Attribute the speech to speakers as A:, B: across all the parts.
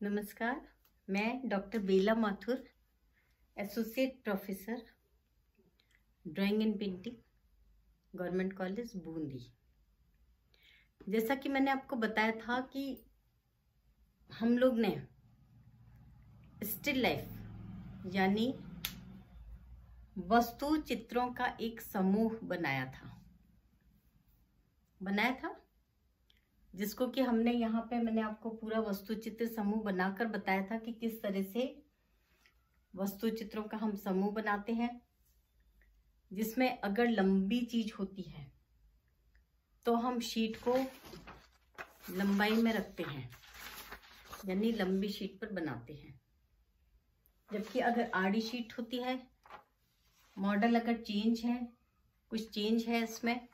A: नमस्कार, मैं doctor Bela Mathur, associate professor drawing and painting, government college Bundi. जैसा कि मैंने आपको बताया था कि हम लोग ने स्टिल लाइफ यानी वस्तु चित्रों का एक समूह बनाया था जिसको कि हमने यहाँ पे मैंने आपको पूरा वस्तु चित्र समूह बनाकर बताया था कि किस तरह से वस्तु चित्रों का हम समूह बनाते हैं, जिसमें अगर लंबी चीज होती है तो हम शीट को लंबाई में रखते हैं, यानी लंबी शीट पर बनाते हैं। जबकि अगर आड़ी शीट होती है, मॉडल अगर चेंज है, कुछ चेंज है इसमें,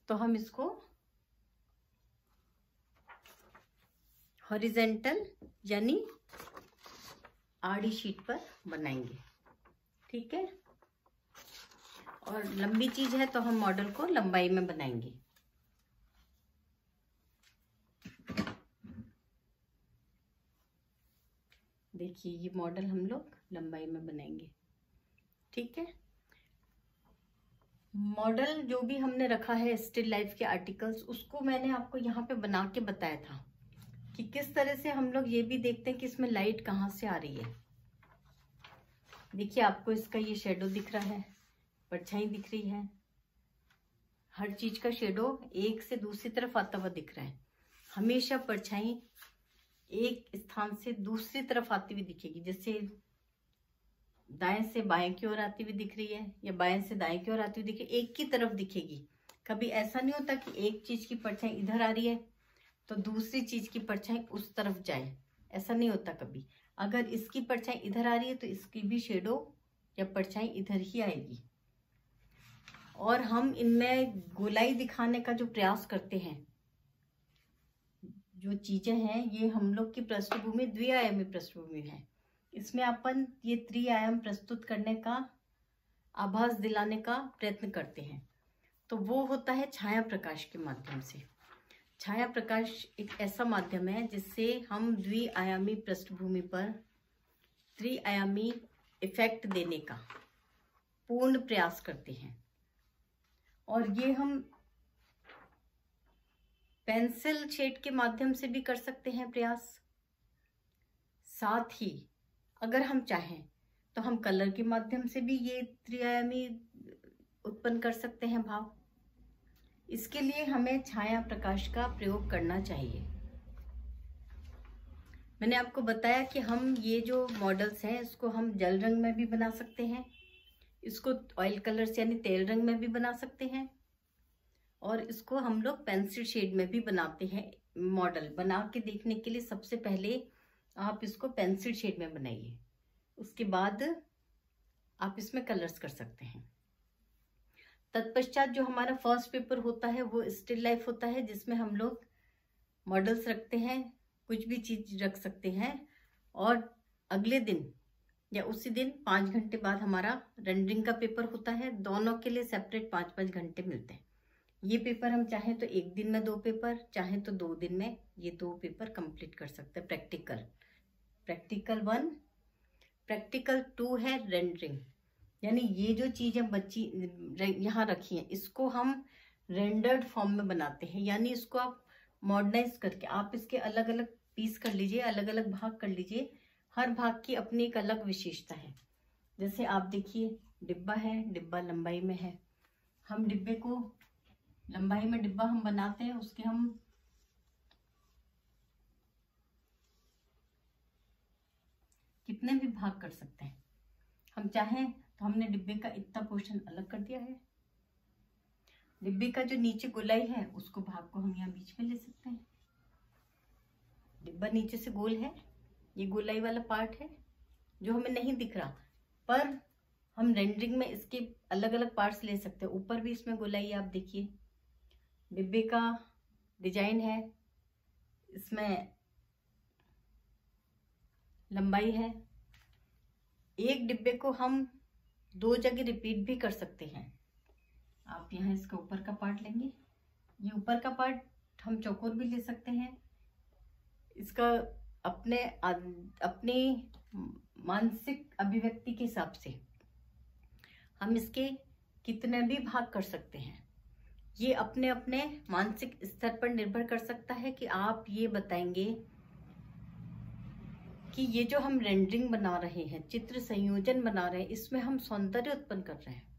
A: तो हम इसको हॉरिजेंटल यानी आड़ी शीट पर बनाएंगे। ठीक है। और लंबी चीज है तो हम मॉडल को लंबाई में बनाएंगे। देखिए, ये मॉडल हम लोग लंबाई में बनाएंगे। ठीक है। मॉडल जो भी हमने रखा है स्टिल लाइफ के आर्टिकल्स, उसको मैंने आपको यहाँ पे बना के बताया था कि किस तरह से हम लोग ये भी देखते हैं कि इसमें लाइट कहाँ से आ रही है। देखिए, आपको इसका ये शेडो दिख रहा है, परछाई दिख रही है, हर चीज का शेडो एक से दूसरी तरफ आता हुआ दिख रहा है। हमेशा परछाई एक स्थान से दूसरी तरफ आती हुई दिखेगी, जैसे दाएं से बाएं की ओर आती हुई दिख रही है या बाएं से दाएं की ओर आती हुई दिखेगी, एक की तरफ दिखेगी। कभी ऐसा नहीं होता कि एक चीज की परछाई इधर आ रही है तो दूसरी चीज की परछाई उस तरफ जाए, ऐसा नहीं होता कभी। अगर इसकी परछाई इधर आ रही है तो इसकी भी शेडो या परछाई इधर ही आएगी। और हम इनमें गोलाई दिखाने का जो प्रयास करते हैं, जो चीजें हैं, ये हम लोग की पृष्ठभूमि द्विआयामी पृष्ठभूमि है। इसमें अपन ये त्रिआयाम प्रस्तुत करने का आभास दिलाने का प्रयत्न करते हैं। तो वो होता है छाया प्रकाश के माध्यम से। छाया प्रकाश एक ऐसा माध्यम है जिससे हम द्विआयामी पृष्ठभूमि पर त्रिआयामी इफेक्ट देने का पूर्ण प्रयास करते हैं। और ये हम पेंसिल शेड के माध्यम से भी कर सकते हैं प्रयास। साथ ही अगर हम चाहें तो हम कलर के माध्यम से भी ये त्रिआयामी उत्पन्न कर सकते हैं भाव। इसके लिए हमें छाया प्रकाश का प्रयोग करना चाहिए। मैंने आपको बताया कि हम ये जो मॉडल्स हैं इसको हम जल रंग में भी बना सकते हैं, इसको ऑयल कलर्स यानी तेल रंग में भी बना सकते हैं, और इसको हम लोग पेंसिल शेड में भी बनाते हैं। मॉडल बना के देखने के लिए सबसे पहले आप इसको पेंसिल शेड में बनाइए, उसके बाद आप इसमें कलर्स कर सकते हैं। तत्पश्चात जो हमारा फर्स्ट पेपर होता है वो स्टिल लाइफ होता है, जिसमें हम लोग मॉडल्स रखते हैं, कुछ भी चीज रख सकते हैं, और अगले दिन या उसी दिन 5 घंटे बाद हमारा रेंडरिंग का पेपर होता है। दोनों के लिए सेपरेट 5-5 घंटे मिलते हैं। ये पेपर हम चाहें तो एक दिन में 2 पेपर, चाहें तो 2 दिन में ये 2 पेपर कंप्लीट कर सकते हैं। प्रैक्टिकल 1, प्रैक्टिकल 2 है रेंडरिंग, यानी ये जो चीजें बच्ची यहाँ रखी हैं इसको हम रेंडर्ड फॉर्म में बनाते हैं। यानी इसको आप मॉडर्नाइज करके आप इसके अलग अलग पीस कर लीजिए, अलग अलग भाग कर लीजिए। हर भाग की अपनी एक अलग विशेषता है। जैसे आप देखिए, डिब्बा है, डिब्बा लंबाई में है, हम डिब्बे को लंबाई में डिब्बा हम बनाते हैं, उसके हम कितने भी भाग कर सकते हैं। हम चाहें तो हमने डिब्बे का इतना पोर्शन अलग कर दिया है, डिब्बे का जो नीचे गोलाई है उसको भाग को हम यहाँ बीच में ले सकते हैं। डिब्बा नीचे से गोल है, ये गोलाई वाला पार्ट है जो हमें नहीं दिख रहा, पर हम रेंडरिंग में इसके अलग अलग पार्ट्स ले सकते हैं। ऊपर भी इसमें गोलाई, आप देखिए डिब्बे का डिजाइन है, इसमें लंबाई है। एक डिब्बे को हम 2 जगह रिपीट भी कर सकते हैं। आप यहाँ इसका ऊपर का पार्ट लेंगे, ये ऊपर का पार्ट हम चौकोर भी ले सकते हैं, इसका अपने मानसिक अभिव्यक्ति के हिसाब से हम इसके कितने भी भाग कर सकते हैं। ये अपने अपने मानसिक स्तर पर निर्भर कर सकता है कि आप ये बताएंगे कि ये जो हम रेंडरिंग बना रहे हैं, चित्र संयोजन बना रहे हैं, इसमें हम सौंदर्य उत्पन्न कर रहे हैं।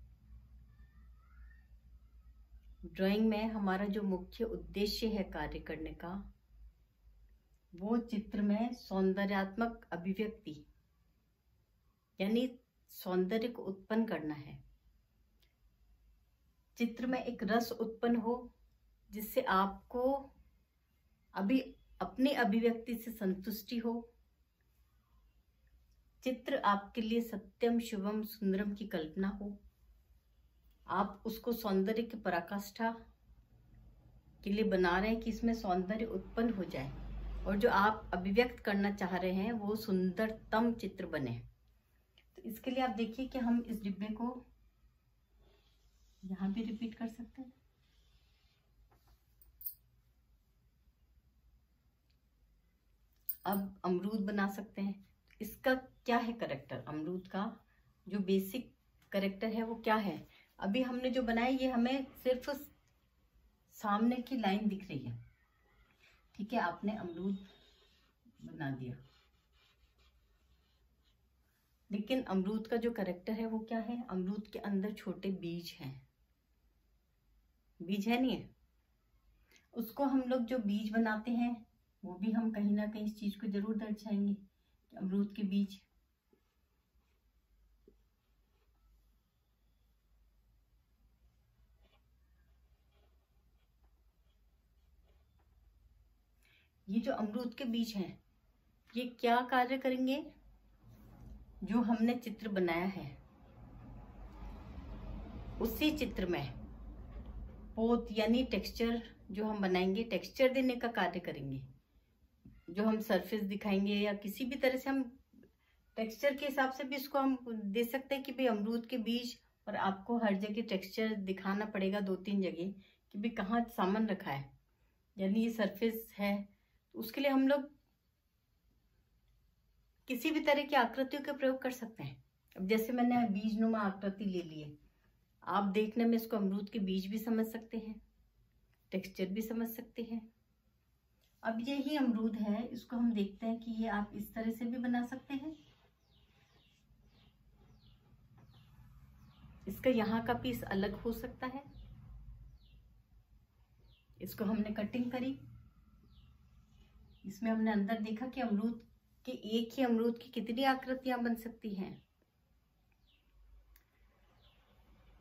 A: ड्राइंग में हमारा जो मुख्य उद्देश्य है कार्य करने का, वो चित्र में सौंदर्यात्मक अभिव्यक्ति यानी सौंदर्य को उत्पन्न करना है। चित्र में एक रस उत्पन्न हो जिससे आपको अभी अपनी अभिव्यक्ति से संतुष्टि हो। चित्र आपके लिए सत्यम शिवम सुंदरम की कल्पना हो। आप उसको सौंदर्य की पराकाष्ठा के लिए बना रहे हैं कि इसमें सौंदर्य उत्पन्न हो जाए और जो आप अभिव्यक्त करना चाह रहे हैं वो सुंदरतम चित्र बने। तो इसके लिए आप देखिए कि हम इस डिब्बे को यहाँ भी रिपीट कर सकते हैं। अब अमरूद बना सकते हैं। इसका क्या है करेक्टर? अमरूद का जो बेसिक करेक्टर है वो क्या है? अभी हमने जो बनाया ये हमें सिर्फ सामने की लाइन दिख रही है, ठीक है। आपने अमरूद बना दिया, लेकिन अमरूद का जो करेक्टर है वो क्या है? अमरूद के अंदर छोटे बीज हैं। बीज है नहीं है? उसको हम लोग जो बीज बनाते हैं वो भी हम कहीं ना कहीं इस चीज को जरूर दर्शाएंगे कि अमरूद के बीज। ये जो अमरूद के बीज हैं ये क्या कार्य करेंगे? जो हमने चित्र बनाया है उसी चित्र में पोत यानी टेक्सचर जो हम बनाएंगे, टेक्सचर देने का कार्य करेंगे। जो हम सरफेस दिखाएंगे या किसी भी तरह से हम टेक्सचर के हिसाब से भी इसको हम दे सकते हैं कि भाई अमरूद के बीज, और आपको हर जगह टेक्सचर दिखाना पड़ेगा 2-3 जगह कि भाई कहाँ सामान रखा है, यानी ये सरफेस है। उसके लिए हम लोग किसी भी तरह की आकृतियों का प्रयोग कर सकते हैं। अब जैसे मैंने बीजनुमा आकृति ले ली है, आप देखने में इसको अमरूद के बीज भी समझ सकते हैं, टेक्सचर भी समझ सकते हैं। अब यही अमरूद है, इसको हम देखते हैं कि ये आप इस तरह से भी बना सकते हैं। इसका यहाँ का पीस अलग हो सकता है। इसको हमने कटिंग करी, इसमें हमने अंदर देखा कि अमरूद के एक ही अमरूद की कितनी आकृतियां बन सकती हैं।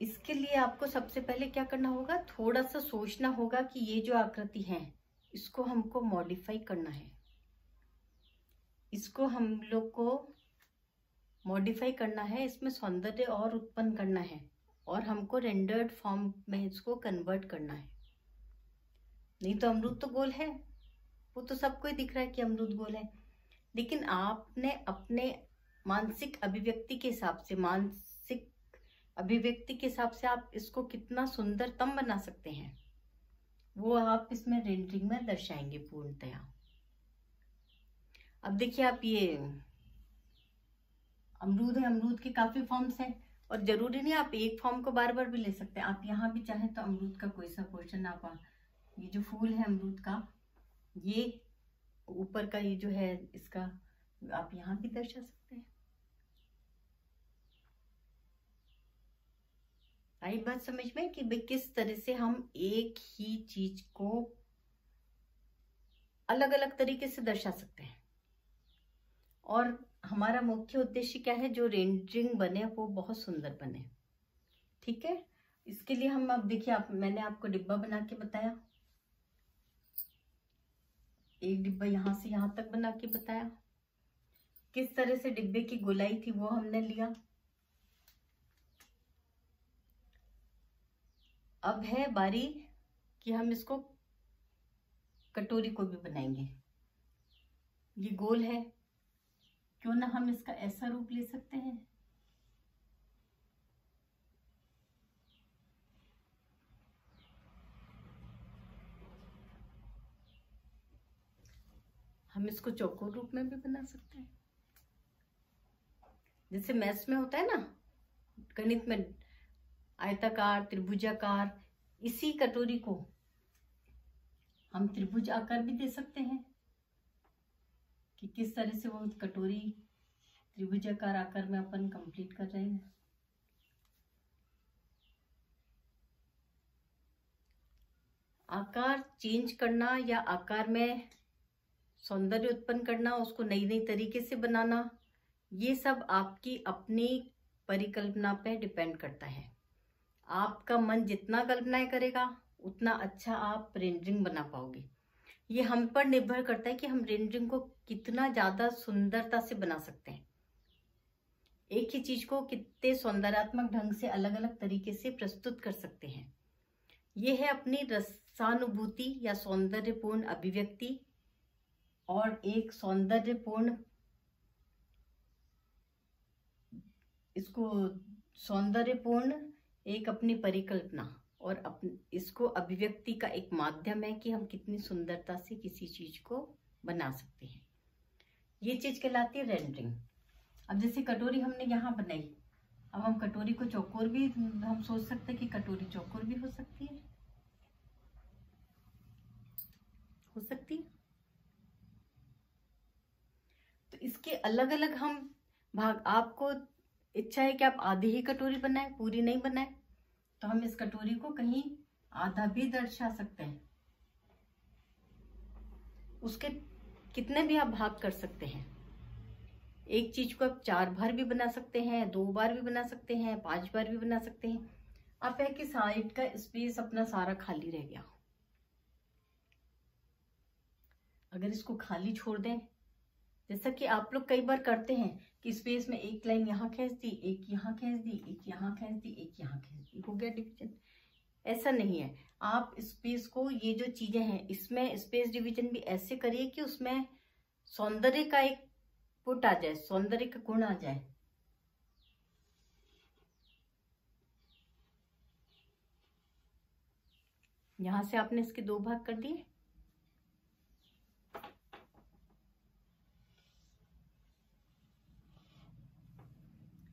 A: इसके लिए आपको सबसे पहले क्या करना होगा? थोड़ा सा सोचना होगा कि ये जो आकृति है इसको हमको मॉडिफाई करना है। इसको हम लोग को मॉडिफाई करना है, इसमें सौंदर्य और उत्पन्न करना है और हमको रेंडर्ड फॉर्म में इसको कन्वर्ट करना है। नहीं तो अमरूद तो गोल है, वो तो सबको ही दिख रहा है कि अमरूद गोल है, लेकिन आपने अपने मानसिक अभिव्यक्ति के हिसाब से आप इसको कितना सुंदरतम बना सकते हैं वो आप इसमें रेंडरिंग में दर्शाएंगे पूर्णतया। अब देखिए, आप ये अमरूद है, अमरूद के काफी फॉर्म्स हैं और जरूरी नहीं आप एक फॉर्म को बार बार भी ले सकते हैं। आप यहाँ भी चाहें तो अमरूद का कोई सा पोर्शन आप, ये जो फूल है अमरूद का, ये ऊपर का ये जो है इसका आप यहाँ भी दर्शा सकते हैं। आई बात समझ में कि भाई किस तरह से हम एक ही चीज को अलग अलग तरीके से दर्शा सकते हैं। और हमारा मुख्य उद्देश्य क्या है? जो रेंडरिंग बने वो बहुत सुंदर बने, ठीक है। इसके लिए हम, अब देखिए, मैंने आपको डिब्बा बना के बताया, एक डिब्बा यहां से यहां तक बना के बताया, किस तरह से डिब्बे की गोलाई थी वो हमने लिया। अब है बारी कि हम इसको कटोरी को भी बनाएंगे। ये गोल है, क्यों ना हम इसका ऐसा रूप ले सकते हैं। हम इसको चौकोर रूप में भी बना सकते हैं, जैसे मैथ्स में होता है ना, गणित में आयताकार, त्रिभुजाकार। इसी कटोरी को हम त्रिभुज आकार भी दे सकते हैं कि किस तरह से वो कटोरी त्रिभुजाकार आकार में अपन कंप्लीट कर रहे हैं। आकार चेंज करना या आकार में सौंदर्य उत्पन्न करना, उसको नई नई तरीके से बनाना, ये सब आपकी अपनी परिकल्पना पे डिपेंड करता है। आपका मन जितना कल्पनाएं करेगा उतना अच्छा आप रेंडरिंग बना पाओगे। ये हम पर निर्भर करता है कि हम रेंडरिंग को कितना ज्यादा सुंदरता से बना सकते हैं, एक ही चीज को कितने सौंदर्यात्मक ढंग से अलग अलग तरीके से प्रस्तुत कर सकते हैं। ये है अपनी रसानुभूति या सौंदर्यपूर्ण अभिव्यक्ति और एक सौंदर्यपूर्ण, इसको सौंदर्यपूर्ण एक अपनी परिकल्पना और इसको अभिव्यक्ति का एक माध्यम है कि हम कितनी सुंदरता से किसी चीज को बना सकते हैं। ये चीज कहलाती है रेंडरिंग। अब जैसे कटोरी हमने यहाँ बनाई, अब हम कटोरी को चौकोर भी, हम सोच सकते हैं कि कटोरी चौकोर भी हो सकती है, हो सकती है। तो इसके अलग अलग हम भाग, आपको इच्छा है कि आप आधी ही कटोरी बनाए, पूरी नहीं बनाए, तो हम इस कटोरी को कहीं आधा भी दर्शा सकते हैं। उसके कितने भी आप भाग कर सकते हैं। एक चीज को आप 4 बार भी बना सकते हैं, 2 बार भी बना सकते हैं, 5 बार भी बना सकते हैं। आप है कि साइड का स्पेस अपना सारा खाली रह गया, अगर इसको खाली छोड़ दें, जैसा कि आप लोग कई बार करते हैं कि स्पेस में एक लाइन यहाँ खींच दी, एक यहाँ खींच दी, एक यहाँ खींच दी, एक यहाँ खींच दी, हो गया डिवीजन। ऐसा नहीं है। आप स्पेस को, ये जो चीजें हैं इसमें स्पेस डिवीजन भी ऐसे करिए कि उसमें सौंदर्य का एक पुट आ जाए, सौंदर्य का गुण आ जाए। यहां से आपने इसके 2 भाग कर दिए,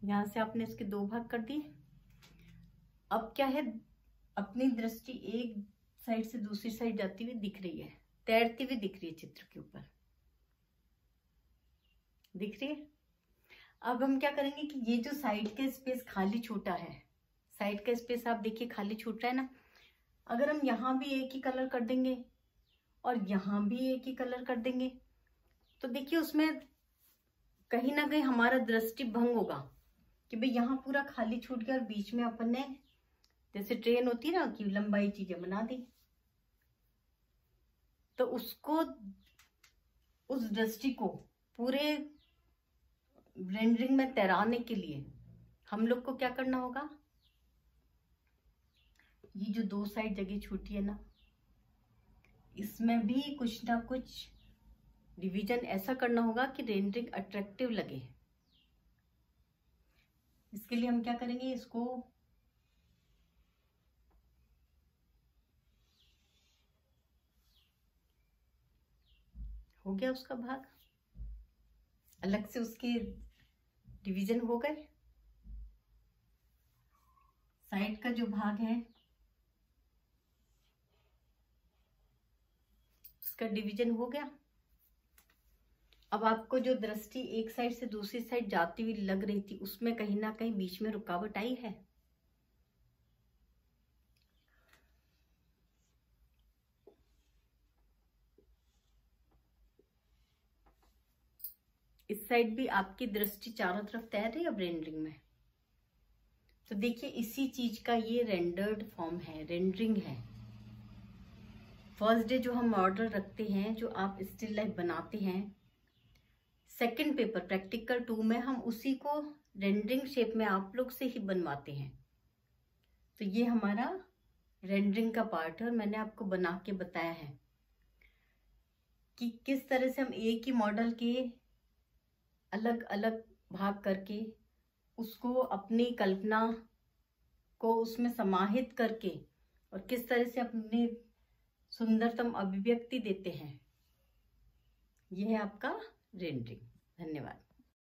A: यहां से आपने इसके 2 भाग कर दिए। अब क्या है, अपनी दृष्टि एक साइड से दूसरी साइड जाती हुई दिख रही है, तैरती हुई दिख रही है, चित्र के ऊपर दिख रही है। अब हम क्या करेंगे कि ये जो साइड का स्पेस खाली छूटा है, साइड का स्पेस आप देखिए खाली छूट रहा है ना, अगर हम यहाँ भी एक ही कलर कर देंगे और यहाँ भी एक ही कलर कर देंगे, तो देखिए उसमें कहीं ना कहीं हमारा दृष्टि भंग होगा कि भाई यहाँ पूरा खाली छूट गया और बीच में अपन ने, जैसे ट्रेन होती है ना कि लंबाई चीजें बना दी, तो उसको, उस दृष्टि को पूरे रेंडरिंग में तैराने के लिए हम लोग को क्या करना होगा, ये जो 2 साइड जगह छूटी है ना, इसमें भी कुछ ना कुछ डिवीजन ऐसा करना होगा कि रेंडरिंग अट्रैक्टिव लगे। इसके लिए हम क्या करेंगे, इसको हो गया उसका भाग, अलग से उसके डिवीजन हो गए। साइड का जो भाग है उसका डिवीजन हो गया। अब आपको जो दृष्टि एक साइड से दूसरी साइड जाती हुई लग रही थी, उसमें कहीं ना कहीं बीच में रुकावट आई है। इस साइड भी आपकी दृष्टि चारों तरफ तैर रही है अब रेंडरिंग में। तो देखिए इसी चीज का ये रेंडर्ड फॉर्म है, रेंडरिंग है। फर्स्ट डे जो हम ऑर्डर रखते हैं, जो आप स्टिल लाइफ बनाते हैं, सेकंड पेपर प्रैक्टिकल 2 में हम उसी को रेंडरिंग शेप में आप लोग से ही बनवाते हैं। तो ये हमारा रेंडरिंग का पार्ट है और मैंने आपको बना के बताया है कि किस तरह से हम एक ही मॉडल के अलग अलग भाग करके उसको अपनी कल्पना को उसमें समाहित करके और किस तरह से अपनी सुंदरतम अभिव्यक्ति देते हैं। ये है आपका रेंडरिंग। धन्यवाद।